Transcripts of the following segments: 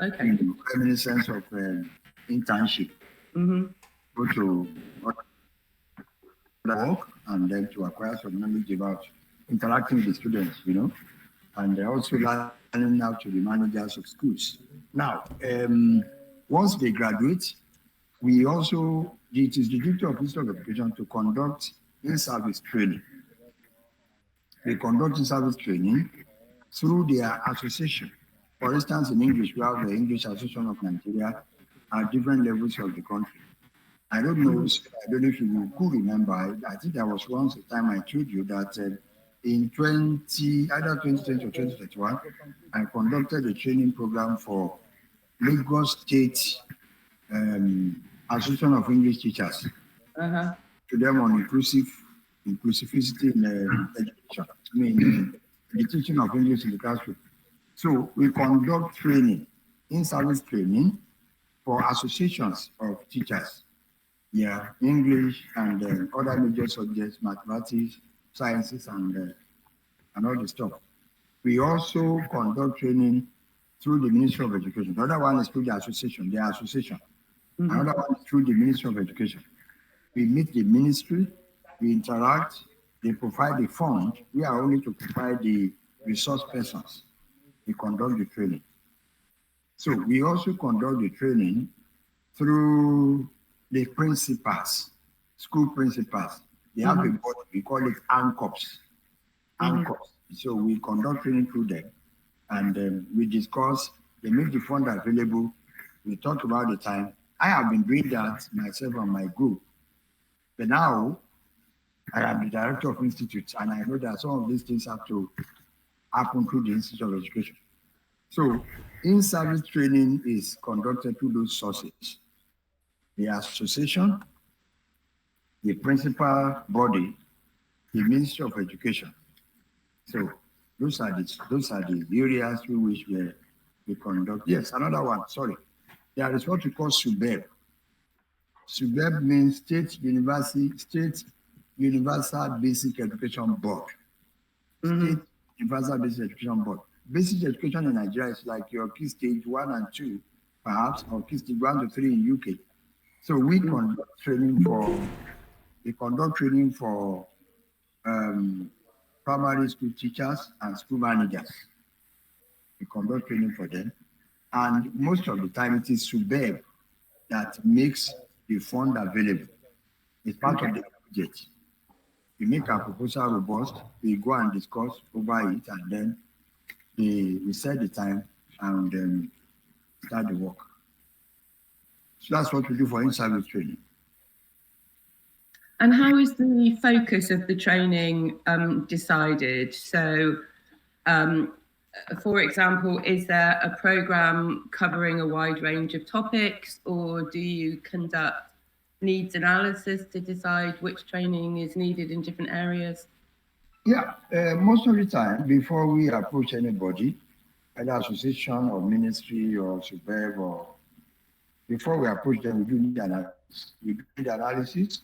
Okay. Reminiscence of internship. Go to work and then to acquire some knowledge about interacting with the students, and also learning how to be managers of schools. Now, once they graduate, we also, it is the duty of Ministry of Education to conduct in-service training. They conduct in-service training through their association. For instance, in English, we have the English Association of Nigeria at different levels of the country. I don't know if you could remember. I think there was once a time I told you that in either 2020 or 2021, I conducted a training program for Lagos State Association of English Teachers to them on inclusivity in education. The teaching of English in the classroom. So we conduct training, in-service training for associations of teachers. Yeah, English and other major subjects, mathematics, sciences, and all the stuff. We also conduct training through the Ministry of Education. The other one is through the association, Another one is through the Ministry of Education. We meet the ministry, we interact, they provide the fund. We are only to provide the resource persons. We conduct the training. So we also conduct the training through the principals, school principals. They have a body, we call it ANCOPS. So we conduct training through them, and we discuss, they make the fund available, we talk about the time. I have been doing that myself and my group, but now I am the director of institutes, and I know that some of these things have to happen through the Institute of Education. So in-service training is conducted through those sources. The association, the principal body, the Ministry of Education. So those are the areas through which we conduct. Yes, another one, sorry. There is what we call SUBEB. SUBEB means State Universal Basic Education Board. State Universal Basic Education Board. Basic education in Nigeria is like your key stage 1 and 2, perhaps, or key stage 1 to 3 in UK. So we conduct training for primary school teachers and school managers. We conduct training for them. And most of the time it is SUBEB that makes the fund available. It's part of the budget. We make our proposal robust, we go and discuss over it, and then we set the time and start the work. So that's what we do for in-service training. And how is the focus of the training decided? So, for example, is there a program covering a wide range of topics, or do you conduct needs analysis to decide which training is needed in different areas? Yeah, most of the time, before we approach anybody, either association or ministry or SUBEB, or before we approach them, we do need analysis. We do need analysis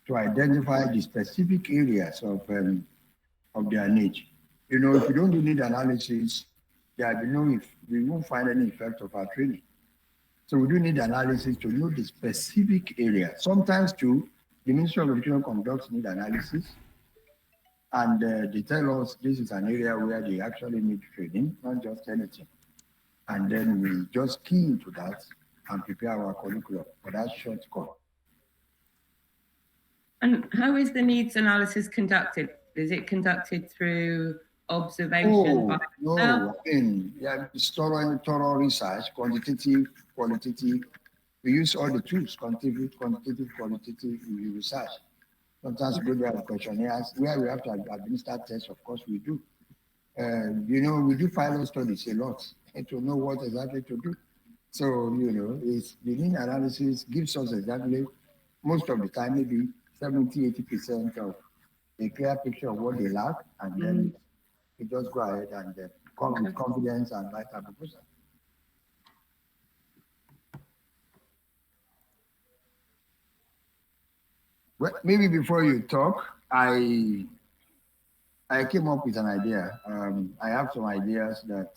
to identify the specific areas of their need. If you don't do need analysis, we won't find any effect of our training. So we do need analysis to know the specific area. Sometimes too, the Ministry of Education conducts need analysis, and they tell us this is an area where they actually need training, not just anything. And then we just key into that and prepare our curriculum for that short course. And how is the needs analysis conducted? Is it conducted through observation? No, it's thorough research, quantitative, qualitative. We use all the tools, quantitative, qualitative research. Sometimes we do have questionnaires where we have to administer tests. Of course, we do. We do pilot studies a lot to know what exactly to do. So, it's the need analysis gives us exactly, most of the time, maybe 70-80% of a clear picture of what they lack, and then we just go ahead and come with confidence and write a proposal. Well, maybe before you talk, I came up with an idea. I have some ideas that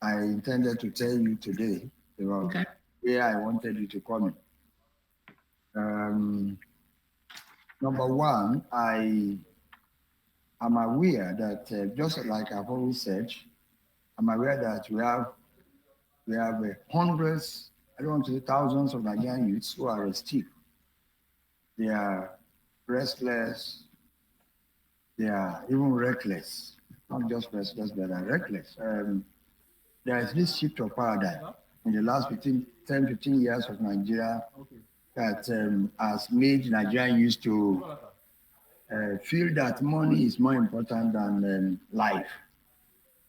I intended to tell you today about where I wanted you to come in. Number one, I am aware that just like I've always said, I'm aware that we have hundreds, I don't want to say thousands of Nigerian youths who are stiff. They are restless. They are even reckless. Not just restless, but they are reckless. There is this shift of paradigm in the last 10, 15 years of Nigeria that has made Nigerian youths to feel that money is more important than life.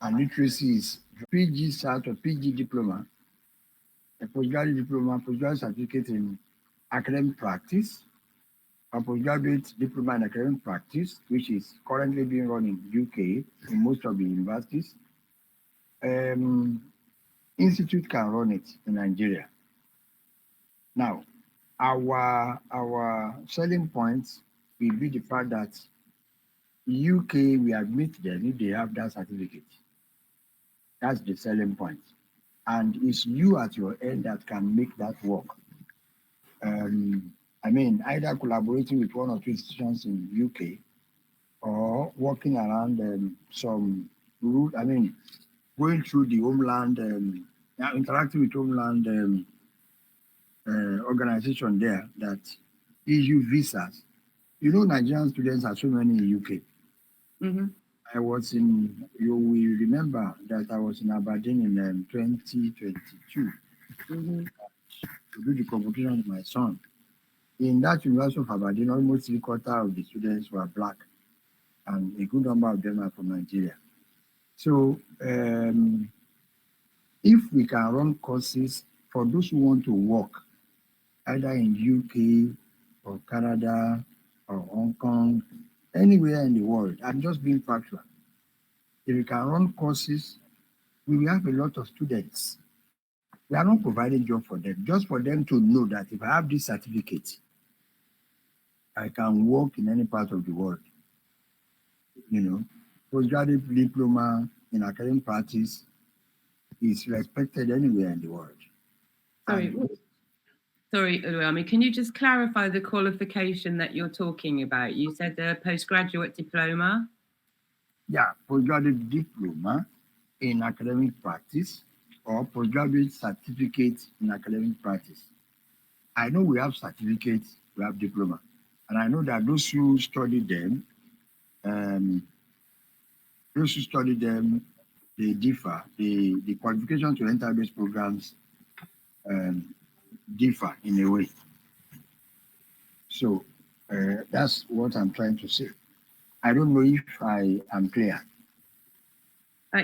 And literacy is PG cert or PG diploma, a postgraduate diploma, postgraduate certificate in academic practice, a postgraduate diploma in academic practice, which is currently being run in UK in most of the universities. Institute can run it in Nigeria. Now, our selling points will be the fact that UK, we admit them if they have that certificate. That's the selling point. And it's you at your end that can make that work. I mean, either collaborating with one or two institutions in UK or working around some route, I mean, going through the homeland, interacting with homeland organization there that issue visas. You know, Nigerian students are so many in UK. Mm-hmm. I was in, you will remember that I was in Aberdeen in 2022 to do the convocation with my son. In that University of Aberdeen, almost 3/4 of the students were Black, and a good number of them are from Nigeria. So, if we can run courses for those who want to work, either in UK or Canada or Hong Kong, anywhere in the world, I'm just being factual. If we can run courses, we will have a lot of students. We are not providing job for them, just for them to know that if I have this certificate, I can work in any part of the world. You know, postgraduate diploma in academic practice is respected anywhere in the world. Sorry, Oluwami, can you just clarify the qualification that you're talking about? You said a postgraduate diploma? Yeah, postgraduate diploma in academic practice or postgraduate certificate in academic practice. I know we have certificates, we have diploma, and I know that those who study them, they differ. The qualification to enter these programs differ in a way. So that's what I'm trying to say. I don't know if I am clear.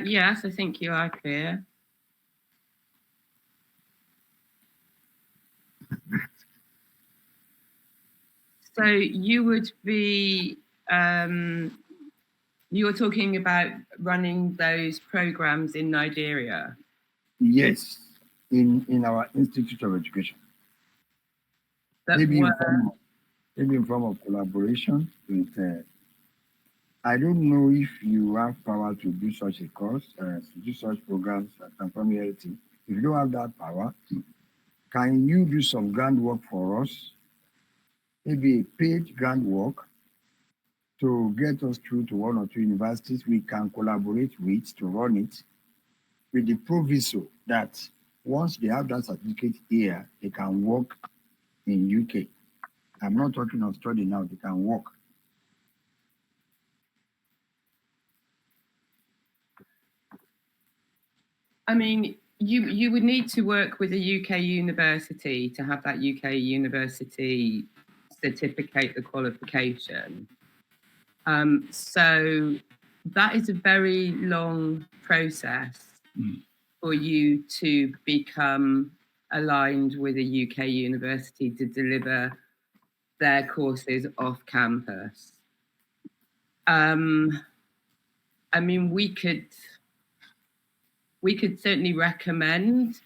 Yes, I think you are clear. So you would be, you were talking about running those programs in Nigeria? Yes, in our Institute of Education. Maybe in form of collaboration with, I don't know if you have power to do such a course, to do such programs at TransformELT. If you don't have that power, can you do some groundwork for us? Maybe a paid groundwork to get us through to one or two universities we can collaborate with to run it, with the proviso that once they have that certificate here, they can work in UK. I'm not talking of study now, they can work. I mean, you would need to work with a UK university to have that UK university certificate the qualification. So that is a very long process for you to become aligned with a UK university to deliver their courses off campus. I mean, we could certainly recommend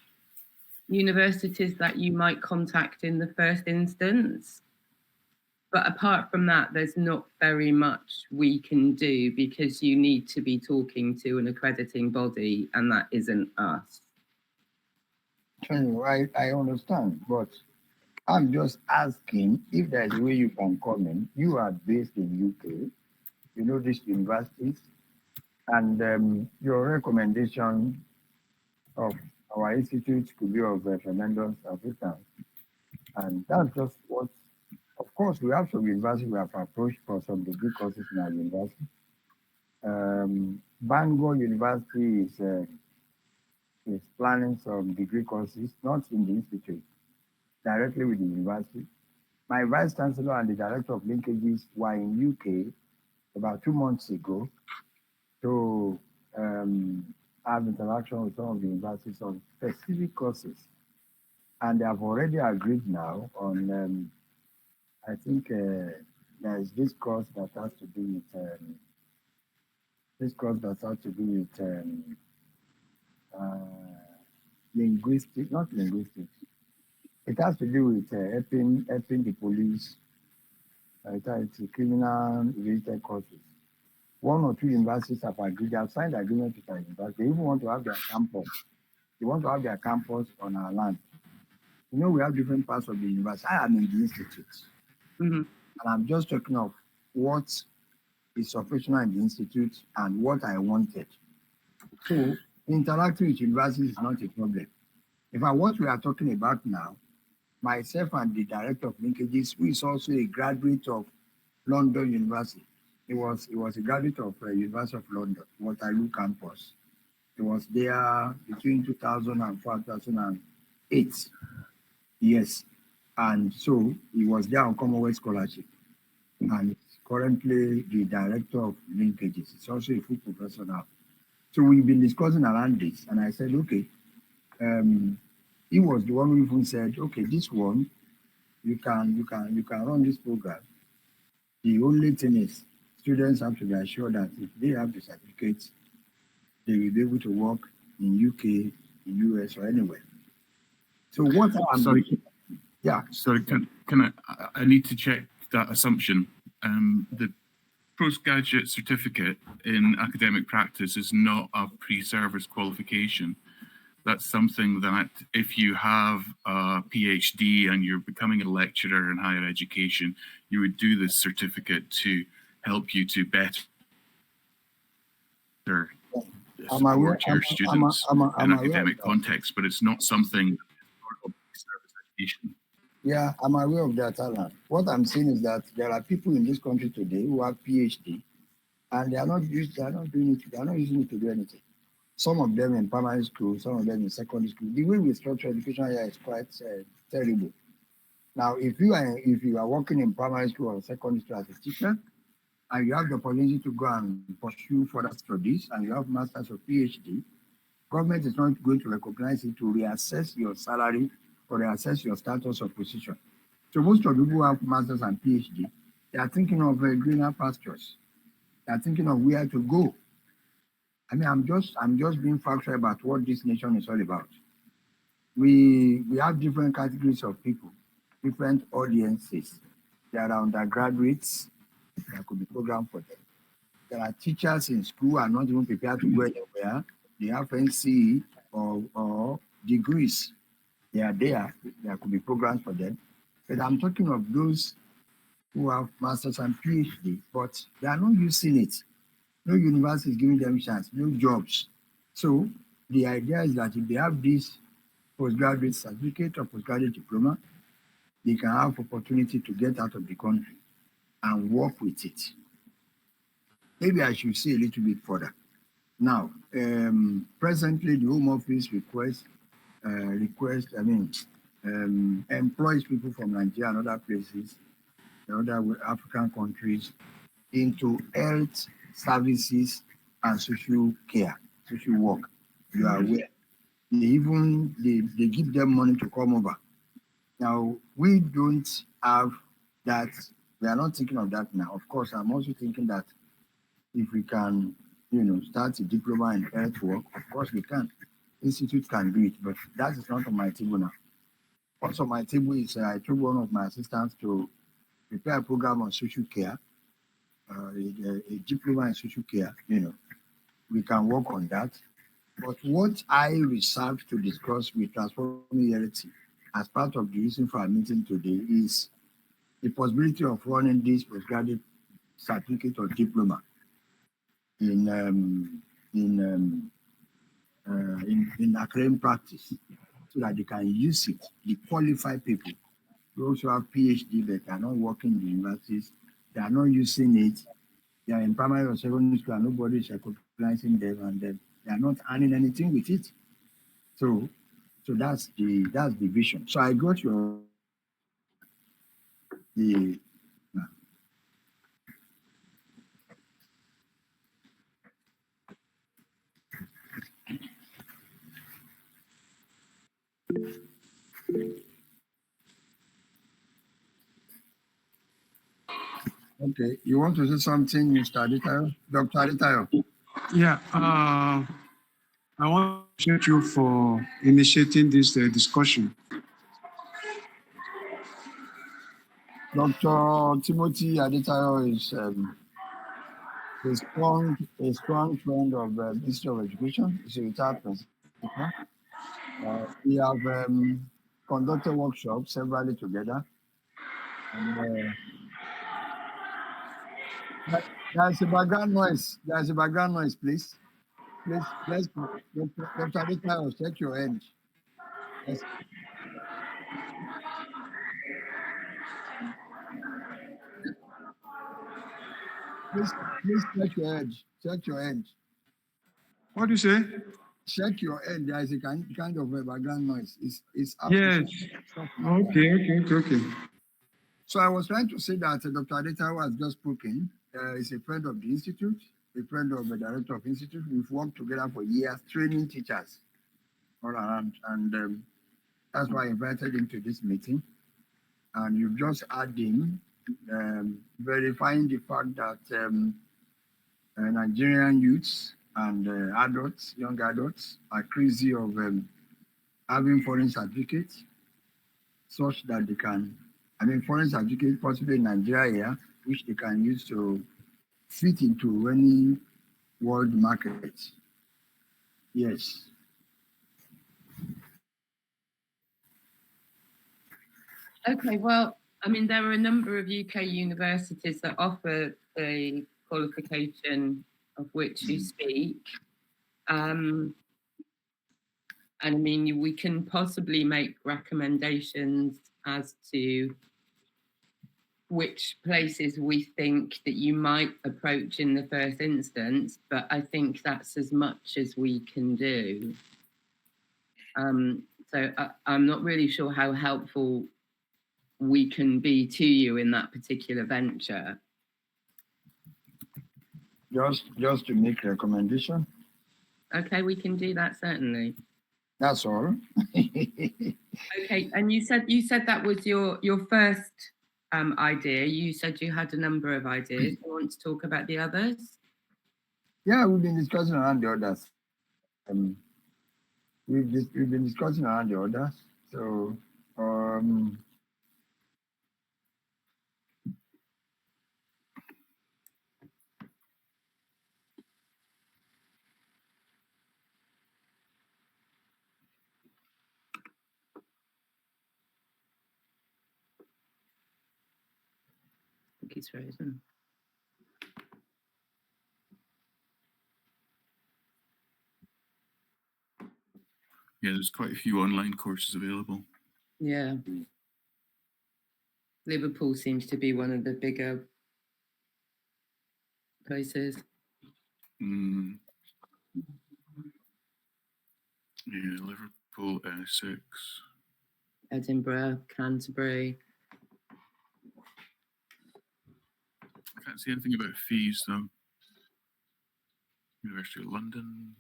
universities that you might contact in the first instance. But apart from that, there's not very much we can do because you need to be talking to an accrediting body, and that isn't us. I understand, but I'm just asking if there's a way you can come in. You are based in UK, you know these universities, and your recommendation of our institute could be of tremendous assistance. And that's just what, of course, we have some universities we have approached for some degree courses in our university. Bangor University is planning some degree courses, not in the institute, directly with the university. My vice chancellor and the director of linkages were in UK about 2 months ago to have interaction with some of the universities on specific courses. And they have already agreed now on, I think there is this course that has to do with linguistics, not linguistics. It has to do with helping the police, it's criminal related courses. 1 or 2 universities have agreed. They have signed agreement with our university. They even want to have their campus. They want to have their campus on our land. You know, we have different parts of the university. I am in the institute. Mm-hmm. And I'm just talking of what is operational in the institute and what I wanted. So interacting with universities is not a problem. In fact, what we are talking about now, myself and the director of linkages, who is also a graduate of London University. He was a graduate of University of London, Waterloo campus. He was there between 2004 and 2008. Yes. And so he was there on Commonwealth Scholarship. And he's currently the director of linkages. He's also a full professor now. So we've been discussing around this. And I said, okay, he was the one who even said, okay, this one, you can run this program. The only thing is students have to be assured that if they have the certificates, they will be able to work in UK, in US, or anywhere. So what Sorry, I need to check that assumption. The postgraduate certificate in academic practice is not a pre-service qualification. That's something that if you have a PhD and you're becoming a lecturer in higher education, you would do this certificate to help you to better support your students in academic context, but it's not something of service education. Yeah, I'm aware of that, Alan. What I'm saying is that there are people in this country today who have PhD and they are not using it to do anything. Some of them in primary school, some of them in secondary school. The way we structure education here is quite terrible. Now, if you are working in primary school or secondary school as a teacher, and you have the opportunity to go and pursue further studies, and you have masters or PhD, government is not going to recognize it to reassess your salary or reassess your status or position. So most of the people who have masters and PhD, they are thinking of greener pastures. They are thinking of where to go. I mean, I'm just being factual about what this nation is all about. We have different categories of people, different audiences. There are undergraduates, there could be program for them. There are teachers in school are not even prepared to go anywhere. They have NCE or degrees. They are there. There could be programs for them. But I'm talking of those who have masters and PhD, but they are not using it. No university is giving them a chance, no jobs. So the idea is that if they have this postgraduate certificate or postgraduate diploma, they can have opportunity to get out of the country and work with it. Maybe I should say a little bit further. Now, presently the Home Office employs people from Nigeria and other places, other African countries, into health services and social care, social work. You are aware. They give them money to come over. Now, we don't have that. We are not thinking of that now. Of course, I'm also thinking that if we can, start a diploma in health work, of course we can. Institute can do it, but that is not on my table now. What's on my table is I told one of my assistants to prepare a program on social care, a diploma in social care, we can work on that. But what I reserved to discuss with TransformELT as part of the reason for our meeting today is the possibility of running this postgraduate certificate or diploma in academic practice, so that they can use it. The qualified people, those who have PhD but are not working in the universities, they are not using it. They are in primary or secondary school and nobody is recognizing them, and they are not earning anything with it. So that's the vision. So I got the okay. You want to say something, Mr. Aditayo? Dr. Aditayo? Yeah, I want to thank you for initiating this discussion. Dr. Timothy Aditayo is a strong friend of the Ministry of Education. He's a retired principal. We have conducted workshops severally together. And there's a background noise. There's a background noise, please. Please, Dr. Aditayo, check your end. Yes. Please check your edge. Check your end. What do you say? Check your end. There is a kind of a background noise. It's Yes. Okay. So I was trying to say that Dr. Aditayo has just spoken. He's a friend of the institute, a friend of the director of the institute. We've worked together for years, training teachers all around, and that's why I invited him to this meeting. And you've just had him verifying the fact that Nigerian youths and adults, young adults, are crazy of having foreign certificates, such that they can, foreign certificates possibly in Nigeria, which they can use to fit into any world market. Yes. Okay, well, there are a number of UK universities that offer the qualification of which you speak. And we can possibly make recommendations as to which places we think that you might approach in the first instance, but I think that's as much as we can do. So I'm not really sure how helpful we can be to you in that particular venture. Just to make a recommendation. Okay, we can do that, certainly. That's all. Okay, and you said that was your first idea. You said you had a number of ideas. You want to talk about the others? Yeah, we've been discussing around the others. We've been discussing around the others. So I think he's frozen. Yeah, there's quite a few online courses available. Yeah. Liverpool seems to be one of the bigger places. Yeah, Liverpool, Essex. Edinburgh, Canterbury. I can't see anything about fees though. University of London.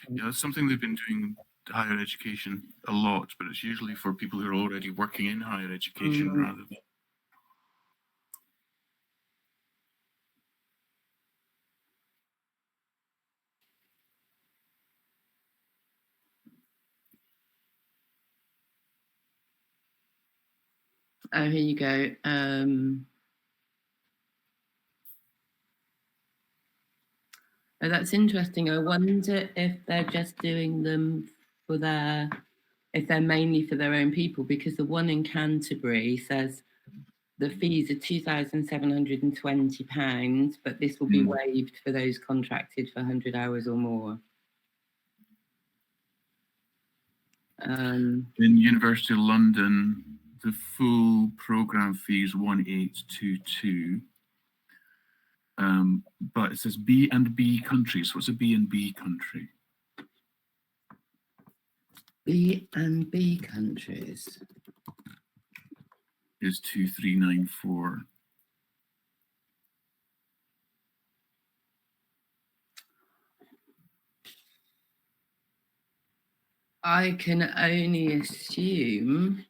Yeah, that's something they've been doing higher education a lot, but it's usually for people who are already working in higher education rather than. Oh, here you go. Oh, that's interesting. I wonder if they're just doing them for if they're mainly for their own people, because the one in Canterbury says the fees are £2,720, but this will be waived for those contracted for 100 hours or more. In University of London, the full programme fee is 1822. But it says B and B countries. What's a B and B country? B and B countries is 2394. I can only assume,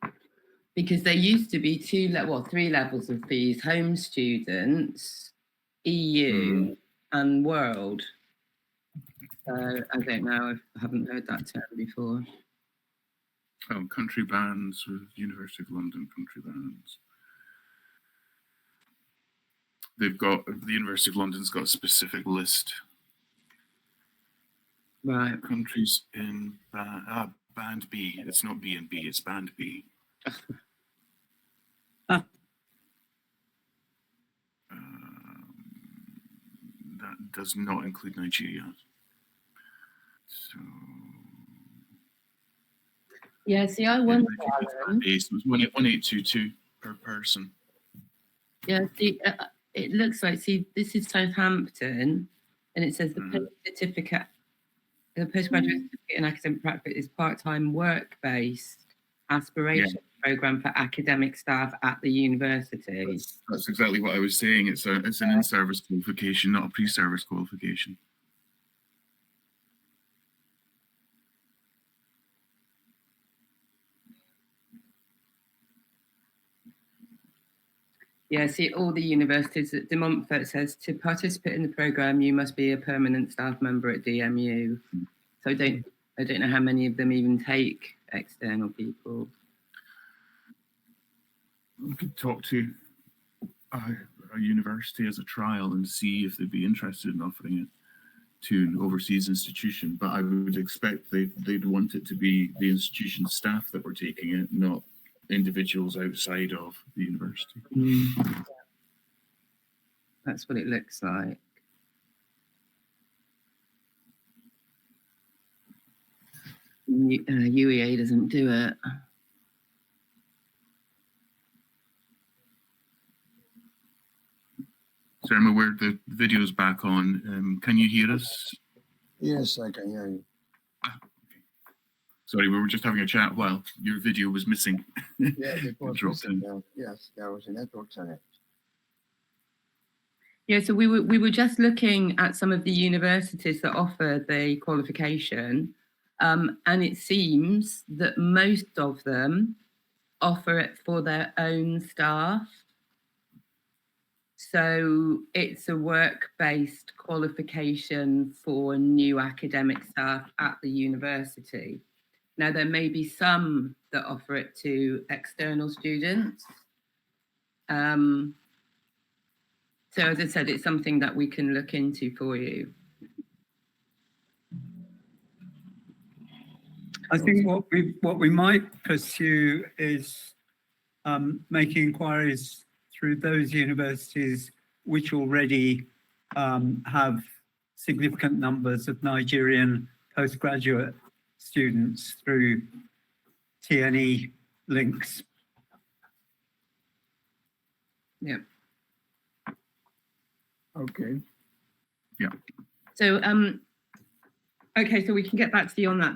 because there used to be three levels of fees: home students, EU, and world. So I don't know. I haven't heard that term before. Oh, country bands with University of London country bands. They've got, the University of London's got a specific list. Right. Countries in band B. It's not B and B, it's band B. That does not include Nigeria. So yeah, see, I wonder. It was 1822 per person. Yeah, see, it looks like, see, this is Southampton, and it says the postgraduate certificate in academic practice is part-time work-based aspiration program for academic staff at the university. That's exactly what I was saying. It's an in-service qualification, not a pre-service qualification. Yeah, see, all the universities at De Montfort says to participate in the program, you must be a permanent staff member at DMU. So I don't know how many of them even take external people. We could talk to a university as a trial and see if they'd be interested in offering it to an overseas institution. But I would expect they'd want it to be the institution staff that were taking it, not individuals outside of the university. That's what it looks like. UEA doesn't do it. So I'm aware the video's back on. Can you hear us? Yes, I can hear you. Okay. Sorry, we were just having a chat while your video was missing. Yeah, it was missing. Yes, there was a network challenge. Yeah, so we were just looking at some of the universities that offer the qualification, and it seems that most of them offer it for their own staff. So it's a work-based qualification for new academic staff at the university. Now, there may be some that offer it to external students. So as I said, it's something that we can look into for you. I think what we might pursue is making inquiries through those universities which already have significant numbers of Nigerian postgraduate students through TNE links. Yeah. Okay. Yeah. So, okay, so we can get back to you on that.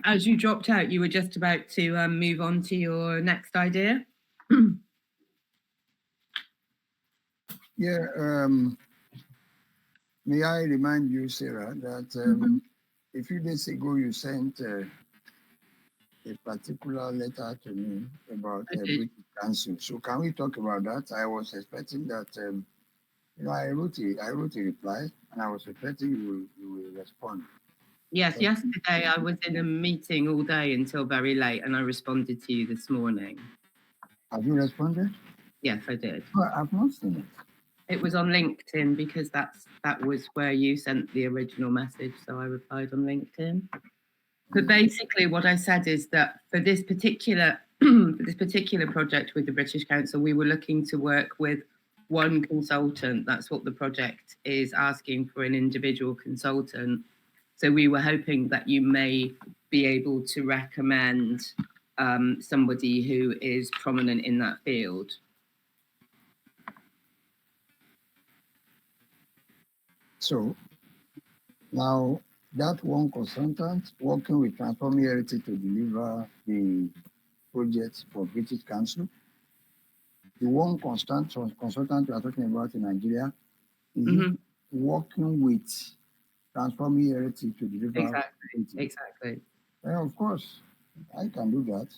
As you dropped out, you were just about to move on to your next idea. Yeah. May I remind you, Sarah, that a few days ago you sent a particular letter to me about British Council. So can we talk about that? I was expecting that. I wrote a reply, and I was expecting you will respond. Yes, yesterday I was in a meeting all day until very late, and I responded to you this morning. Have you responded? Yes, I did. No, I've not seen it. It was on LinkedIn because that was where you sent the original message, so I replied on LinkedIn. But basically, what I said is that for this particular project with the British Council, we were looking to work with one consultant. That's what the project is asking for, an individual consultant. So we were hoping that you may be able to recommend somebody who is prominent in that field. So now that one consultant working with TransformELT to deliver the project for British Council, the one consultant we are talking about in Nigeria is working with TransformELT to deliver. Exactly. And of course, I can do that.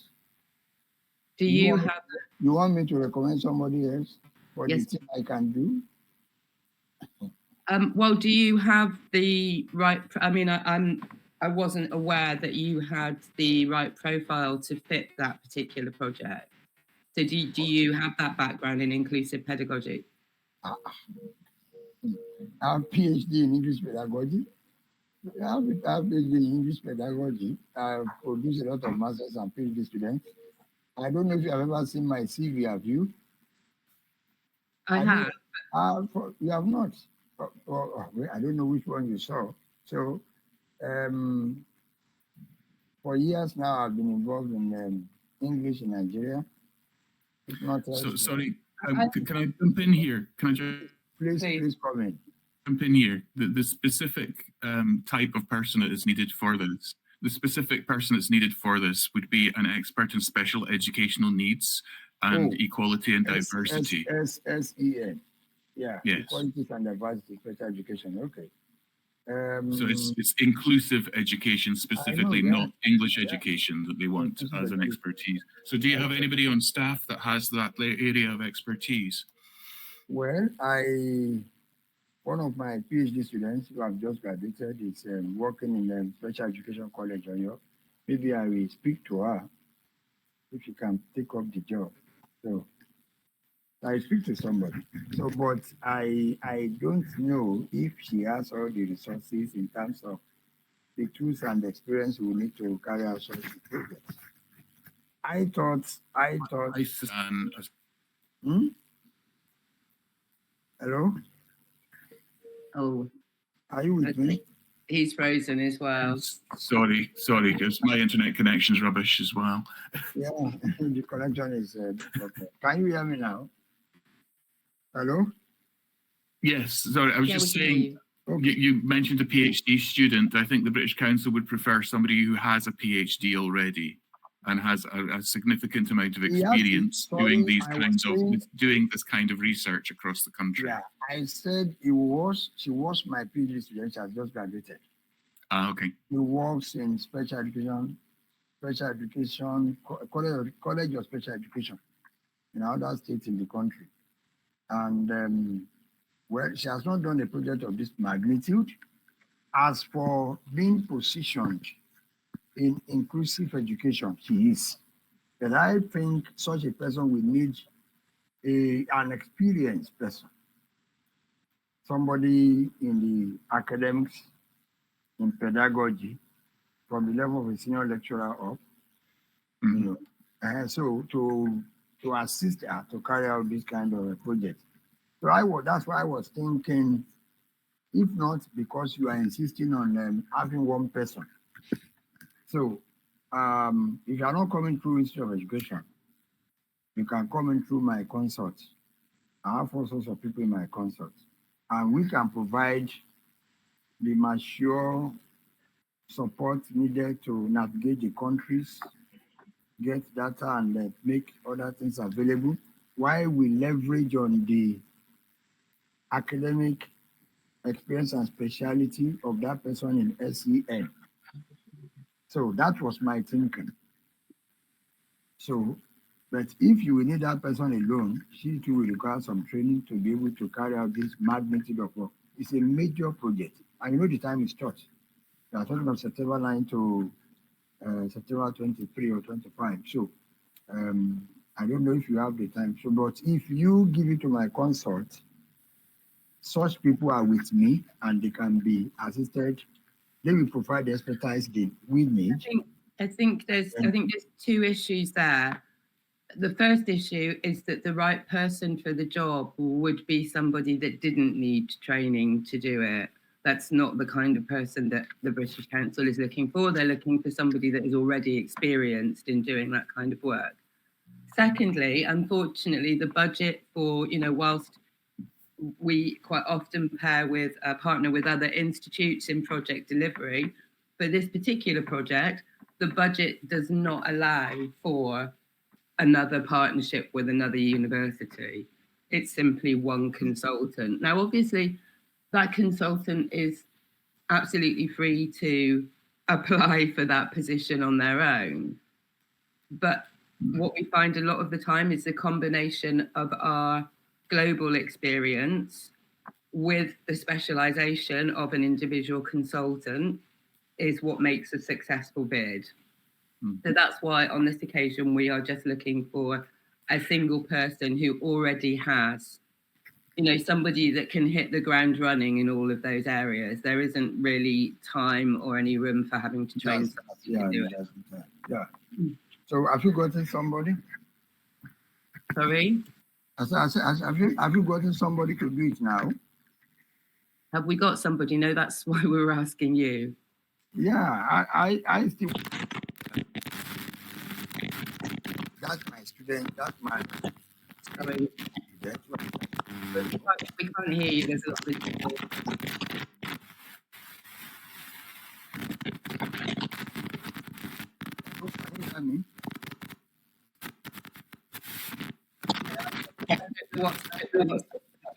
Do you have? You want me to recommend somebody else for Yes. the thing I can do? Well, do you have the right? I mean, I wasn't aware that you had the right profile to fit that particular project. So do you have that background in inclusive pedagogy? I have PhD in English pedagogy. I have PhD in English pedagogy. I've produced a lot of masters and PhD students. I don't know if you have ever seen my CV, have you? I have. You have not. I don't know which one you saw. So, for years now, I've been involved in English in Nigeria. It's not. So sorry, can I jump in here? Can I just please comment? Jump in here? The specific type of person that is needed for this. The specific person that's needed for this would be an expert in special educational needs and equality and diversity. SEN. Yeah. Yes. Equality and diversity, special education. Okay. So it's inclusive education specifically, not English education that they want as an expertise. So do you have anybody on staff that has that area of expertise? Well, one of my PhD students who have just graduated is working in a special education college. Maybe I will speak to her if she can take up the job. So I speak to somebody. So, but I don't know if she has all the resources in terms of the tools and the experience we need to carry out such projects. I thought. Hello? Oh. Are you with me? He's frozen as well. Sorry, because my internet connection is rubbish as well. Yeah, the connection is okay. Can you hear me now? Hello? Yes, sorry, I was just saying, okay. you mentioned a PhD student. I think the British Council would prefer somebody who has a PhD already and has a significant amount of experience doing this kind of research across the country. Yeah, I said she was my PhD student. She has just graduated. Okay. He works in special education, college of special education in other states in the country. And well, she has not done a project of this magnitude. As for being positioned in inclusive education, she is. But I think such a person will need an experienced person, somebody in the academics, in pedagogy, from the level of a senior lecturer up, so to assist her to carry out this kind of a project. So that's why I was thinking, if not because you are insisting on having one person. So if you are not coming through Institute of Education, you can come in through my consult. I have all sorts of people in my consult. And we can provide the mature support needed to navigate the countries, get data, and make other things available, while we leverage on the academic experience and speciality of that person in SEN. So that was my thinking. So, but if you will need that person alone, she too will require some training to be able to carry out this magnitude of work. It's a major project, and you know the time is short. We are talking of September 9 to September 23 or 25. So I don't know if you have the time. So, but if you give it to my consult, such people are with me and they can be assisted. They will provide the expertise we need. I think there's two issues there. The first issue is that the right person for the job would be somebody that didn't need training to do it. That's not the kind of person that the British Council is looking for. They're looking for somebody that is already experienced in doing that kind of work. Secondly, unfortunately, the budget for, whilst we quite often partner with other institutes in project delivery, for this particular project, the budget does not allow for another partnership with another university. It's simply one consultant. Now, obviously, that consultant is absolutely free to apply for that position on their own. But what we find a lot of the time is the combination of our global experience with the specialization of an individual consultant is what makes a successful bid. So that's why on this occasion, we are just looking for a single person who already has, somebody that can hit the ground running in all of those areas. There isn't really time or any room for having to train somebody to do it. Yeah. So have you gotten somebody? Sorry? Have you gotten somebody to do it now? Have we got somebody? No, that's why we were asking you. Yeah, I still. That's my student. That's my. Sorry. We can't hear you. There's a lot of people. Can you hear me?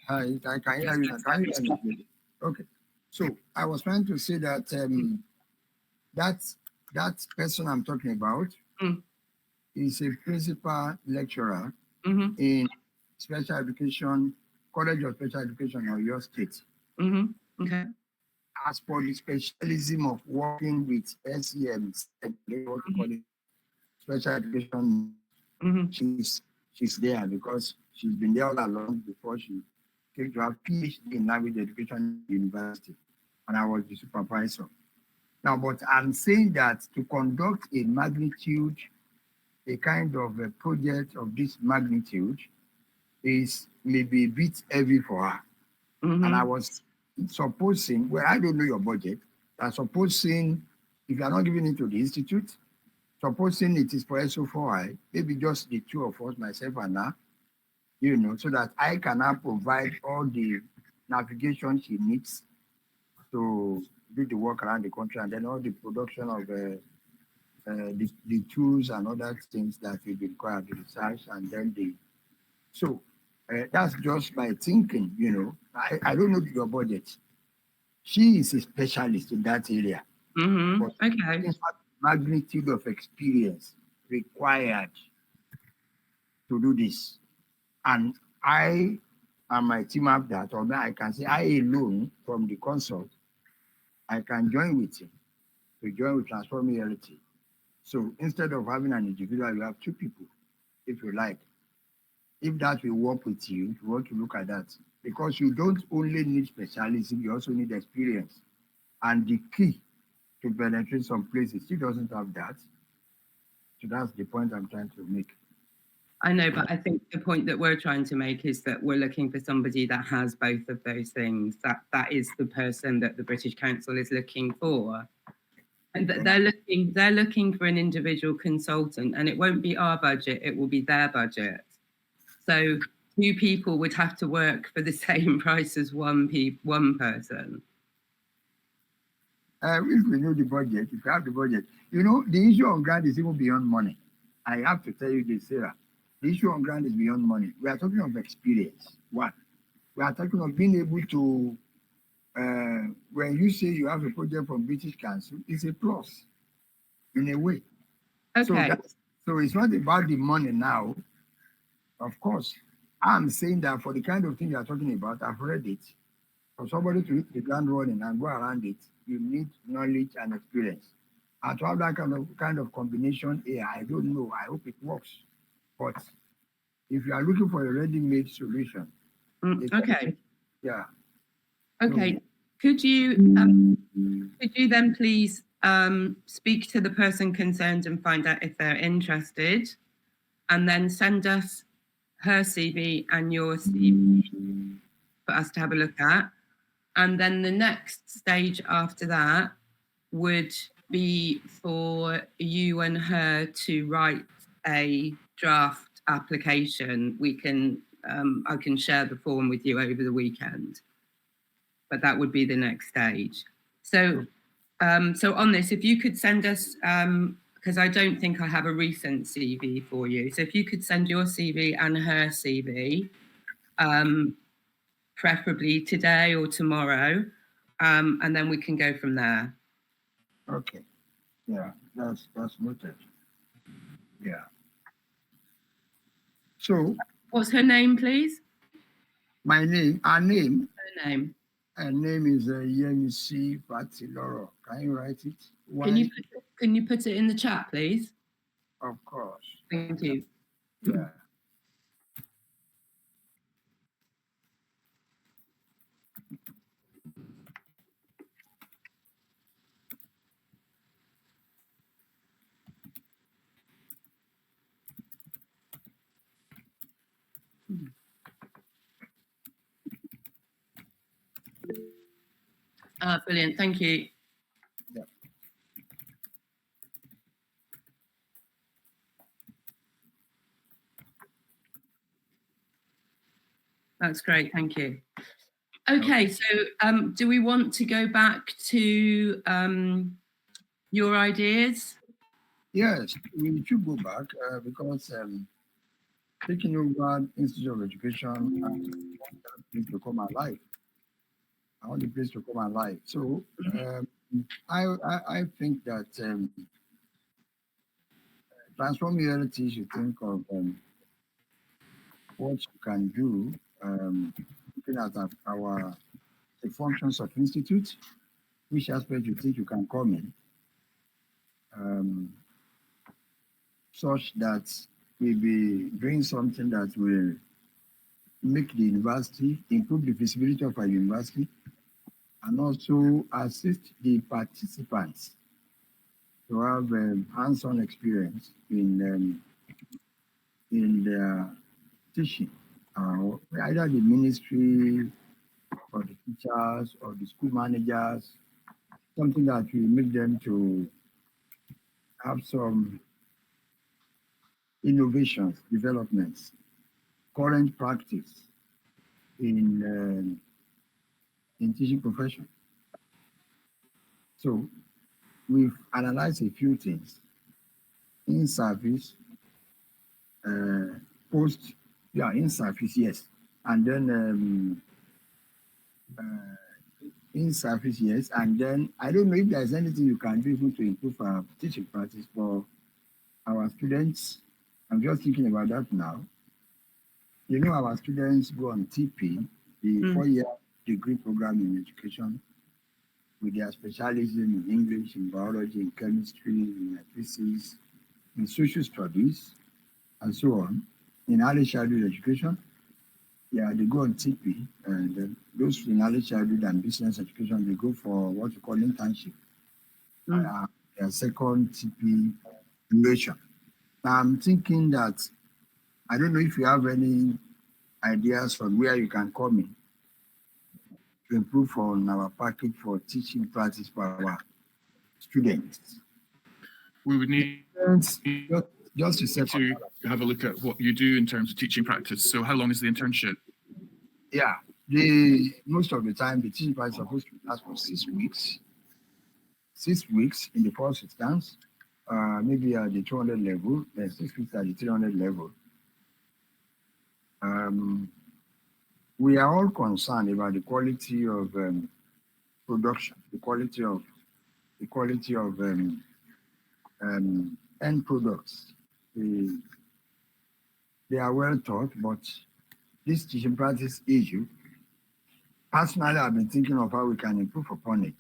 Hi, I can hear you. Can you hear me? Okay. So I was trying to say that that person I'm talking about is a principal lecturer in special education, College of Special Education of your state. Okay. As for the specialism of working with SEM, special education, she's there because she's been there all along before she came to have PhD in language education university, and I was the supervisor. Now, but I'm saying that to conduct a magnitude, a kind of a project of this magnitude is maybe a bit heavy for her. And I was supposing, well, I don't know your budget. I'm supposing if you are not giving it to the institute, supposing it is for SO4I, maybe just the two of us, myself and her, so that I can now provide all the navigation she needs to do the work around the country, and then all the production of the tools and other things that will be required, the research, and then so that's just my thinking, I don't know your budget. She is a specialist in that area. But okay. Magnitude of experience required to do this. And I and my team have that, or I can say I alone from the consult, I can join with him to join with TransformELT. So instead of having an individual, you have two people, if you like. If that will work with you, you want to look at that. Because you don't only need specialism, you also need experience. And the key to penetrate some places, she doesn't have that. So that's the point I'm trying to make. I know, but I think the point that we're trying to make is that we're looking for somebody that has both of those things. That is the person that the British Council is looking for. And they're looking for an individual consultant, and it won't be our budget, it will be their budget. So two people would have to work for the same price as one person. If we know the budget, if you have the budget, the issue on grant is even beyond money. I have to tell you this, Sarah. The issue on grant is beyond money. We are talking of experience. One, we are talking of being able to, when you say you have a project from British Council, it's a plus in a way. Okay. So it's not about the money now. Of course, I'm saying that for the kind of thing you are talking about, I've read it. For somebody to hit the ground running and go around it, you need knowledge and experience. And to have that kind of combination here, I don't know. I hope it works. But if you are looking for a ready-made solution, Okay. yeah. Okay. Could you then please speak to the person concerned and find out if they're interested, and then send us her CV and your CV for us to have a look at. And then the next stage after that would be for you and her to write a draft application. We can, I can share the form with you over the weekend, but that would be the next stage. So, so on this, if you could send us, because I don't think I have a recent CV for you. So if you could send your CV and her CV, preferably today or tomorrow, and then we can go from there. Okay. Yeah, that's noted. Yeah. So What's her name, please? our name. Her name. Her name is Yemisi Patiloro. Can you write it? Can you put it in the chat, please? Of course. Thank you. Yeah. Brilliant. Thank you. Yeah. That's great. Thank you. Okay, so do we want to go back to your ideas? Yes, we should go back because taking over Institute of Education, I want that place to come alive. I want the place to come alive. So I think that TransformELT should think of what you can do, looking at the functions of institute, which aspect you think you can come in, such that we'll be doing something that will make the university, improve the visibility of our university, and also assist the participants to have hands-on experience in their teaching, either the ministry or the teachers or the school managers, something that will make them to have some innovations, developments, current practice in teaching profession. So we've analyzed a few things: in service, post, yeah, in service, yes, and then in service, yes, and then I don't know if there's anything you can do to improve our teaching practice for our students. I'm just thinking about that now. You know, our students go on TP, the 4-year degree program in education, with their specialism in English, in biology, in chemistry, in physics, in social studies, and so on. In early childhood education, yeah, they go on TP, and those in early childhood and business education, they go for what you call internship. Their second TP duration. Now, I'm thinking that, I don't know if you have any ideas from where you can come in to improve on our package for teaching practice for our students. We would need just to have a look at what you do in terms of teaching practice. So how long is the internship? Yeah, most of the time the teaching practice is supposed to last for 6 weeks. 6 weeks in the first instance, maybe at the 200 level, then 6 weeks at the 300 level. We are all concerned about the quality of production, the quality of end products. They are well taught, but this teaching practice issue, personally, I've been thinking of how we can improve upon it.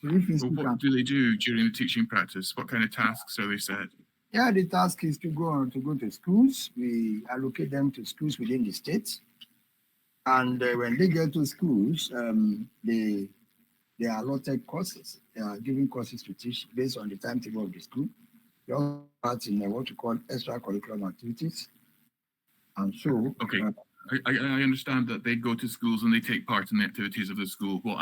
So if what do they do during the teaching practice? What kind of tasks are they set? Yeah, the task is to go to schools. We allocate them to schools within the state. And when they get to schools, they are allotted courses. They are given courses to teach based on the timetable of the school. They also part in what we call extracurricular activities. And so, Okay, I understand that they go to schools and they take part in the activities of the school. What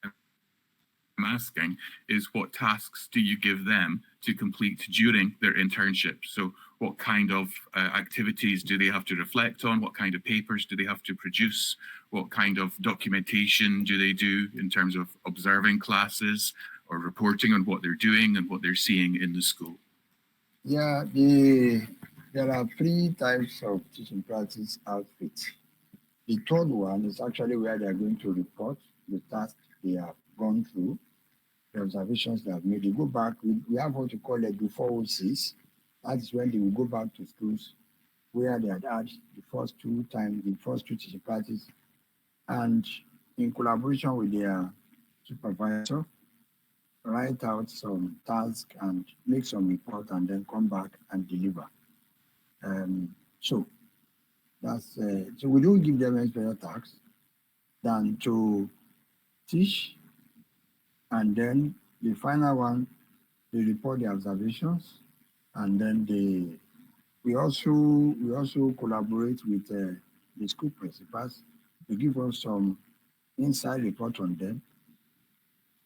I'm asking is, what tasks do you give them to complete during their internship? So what kind of activities do they have to reflect on? What kind of papers do they have to produce? What kind of documentation do they do in terms of observing classes or reporting on what they're doing and what they're seeing in the school? Yeah, there are 3 types of teaching practice outfits. The third one is actually where they are going to report the task they have gone through, the observations they have made. They go back, we have what we call it before OCs. That is when they will go back to schools where they had the first 2 teaching practice, and in collaboration with their supervisor, write out some tasks and make some report and then come back and deliver. So that's so we don't give them any special tasks than to teach, and then the final one, they report the observations, and then we also collaborate with the school principals to give us some inside report on them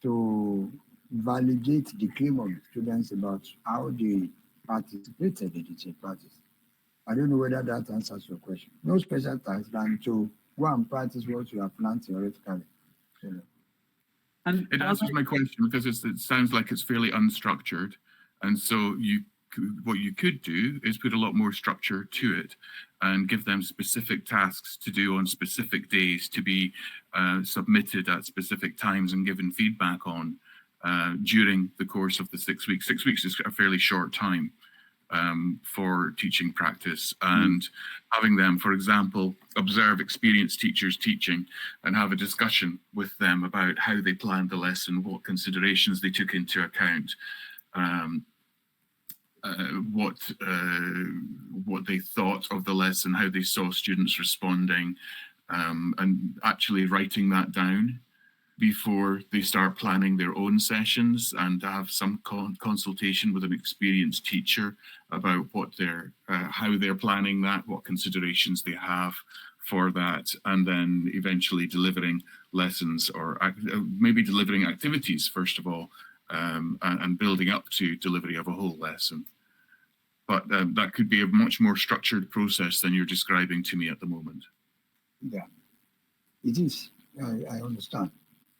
to validate the claim of the students about how they participated in the teaching practice. I don't know whether that answers your question. No special task than to go and practice what you have learned theoretically. And it answers my question because it sounds like it's fairly unstructured, and so what you could do is put a lot more structure to it and give them specific tasks to do on specific days to be submitted at specific times and given feedback on during the course of the 6 weeks. 6 weeks is a fairly short time for teaching practice, and having them, for example, observe experienced teachers teaching and have a discussion with them about how they planned the lesson, what considerations they took into account, what they thought of the lesson, how they saw students responding, and actually writing that down before they start planning their own sessions, and to have some consultation with an experienced teacher about what how they're planning that, what considerations they have for that, and then eventually delivering lessons, or maybe delivering activities first of all, and building up to delivery of a whole lesson. But that could be a much more structured process than you're describing to me at the moment. Yeah, it is. I understand.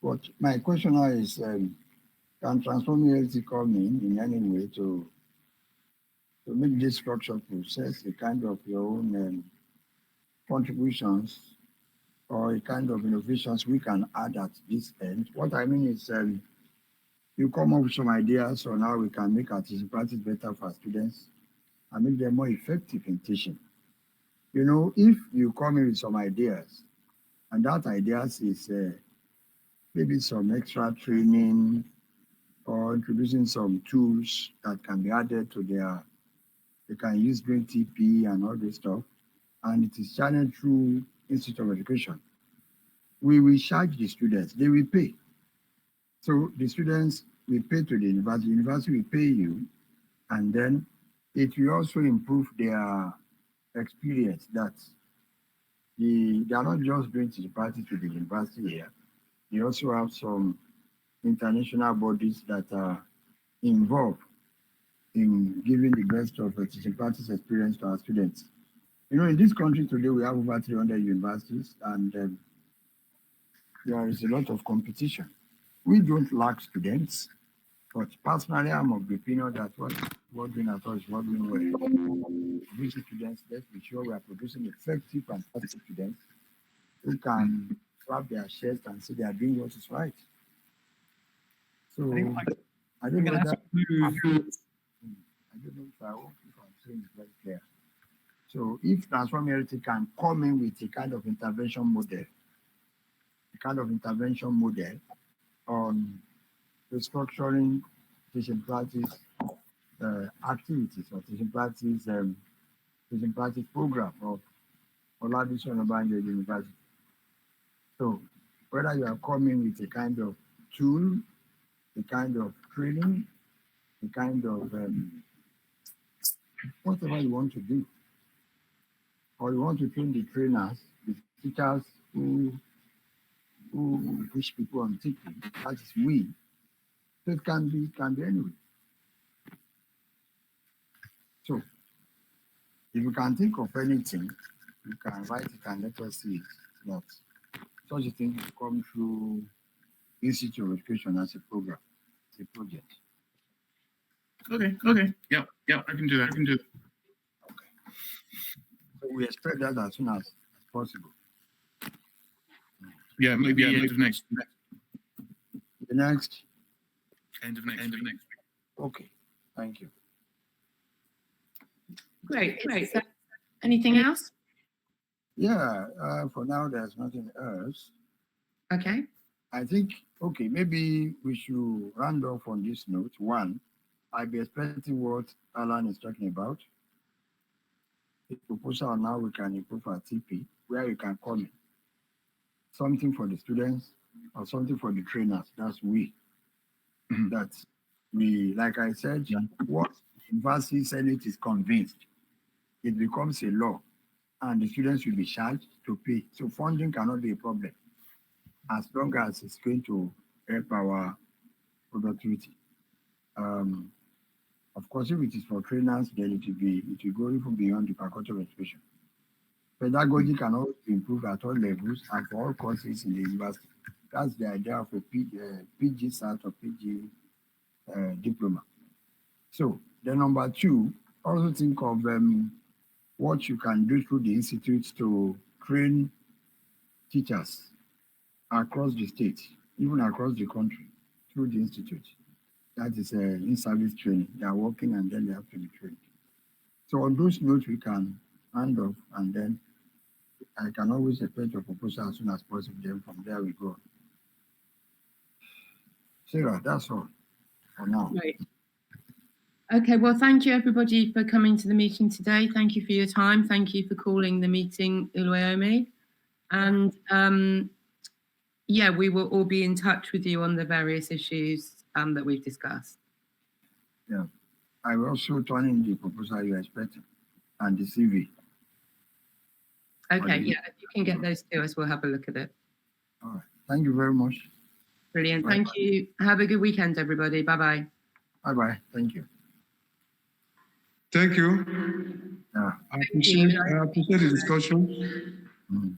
But my question now is, can TransformELT come in any way to make this structured process a kind of your own contributions or a kind of innovations we can add at this end? What I mean is, you come up with some ideas on how we can make our teaching practice better for our students and make them more effective in teaching. You know, if you come in with some ideas, and that ideas is maybe some extra training or introducing some tools that can be added to they can use during TP and all this stuff, and it is channeled through Institute of Education. We will charge the students, they will pay. So the students will pay to the university will pay you, and then it will also improve their experience that they are not just doing teaching practice with the university here. They also have some international bodies that are involved in giving the best of a teaching practice experience to our students. You know, in this country today, we have over 300 universities, and there is a lot of competition. We don't lack students, but personally, I'm of the opinion that what doing at all is what doing well. Producing students, let's be sure we are producing effective and positive students who can slap their chest and say they are doing what is right. So I don't know if I'm saying it very clear. So if TransformELT can come in with a kind of intervention model on restructuring teaching practice activities or teaching practice program of Olabisi Onabanjo University. So whether you are coming with a kind of tool, a kind of training, a kind of whatever you want to do, or you want to train the trainers, the teachers who push people on teaching, that is we. So it can be anyway. So if you can think of anything, you can write it and let us see it. That such a thing will come through Institute of Education as a program, as a project. Okay. Yeah, I can do that. Okay. So we expect that as soon as possible. Yeah, maybe end of next. The next. End of next week. Okay. Thank you. Great. So, anything else? Yeah. For now, there's nothing else. Okay. I think, okay, maybe we should round off on this note. One, I'll be expecting what Alan is talking about. The proposal now we can improve our TP, where you can come in. Something for the students or something for the trainers. That's we. That we, like I said, what University Senate is convinced, it becomes a law and the students will be charged to pay. So funding cannot be a problem as long as it's going to help our productivity. Of course, if it is for trainers, then it will go even beyond the faculty of education. Pedagogy can always be improved at all levels and for all courses in the university. That's the idea of a PG cert or PG diploma. So the number two, also think of what you can do through the institute to train teachers across the state, even across the country, through the institute. That is in-service training. They are working and then they have to be trained. So on those notes, we can hand off and then I can always expect your proposal as soon as possible. Then from there we go. Sarah, that's all for now. Right. Okay, well, thank you everybody for coming to the meeting today. Thank you for your time. Thank you for calling the meeting Uluomi. And yeah, we will all be in touch with you on the various issues that we've discussed. Yeah, I will also turn in the proposal you're expecting and the CV. Okay, yeah, if you can get those to us, we'll have a look at it. All right, thank you very much. Brilliant, Bye. thank you. Have a good weekend, everybody. Bye-bye. Bye-bye, thank you. Thank you. Yeah. I appreciate the discussion.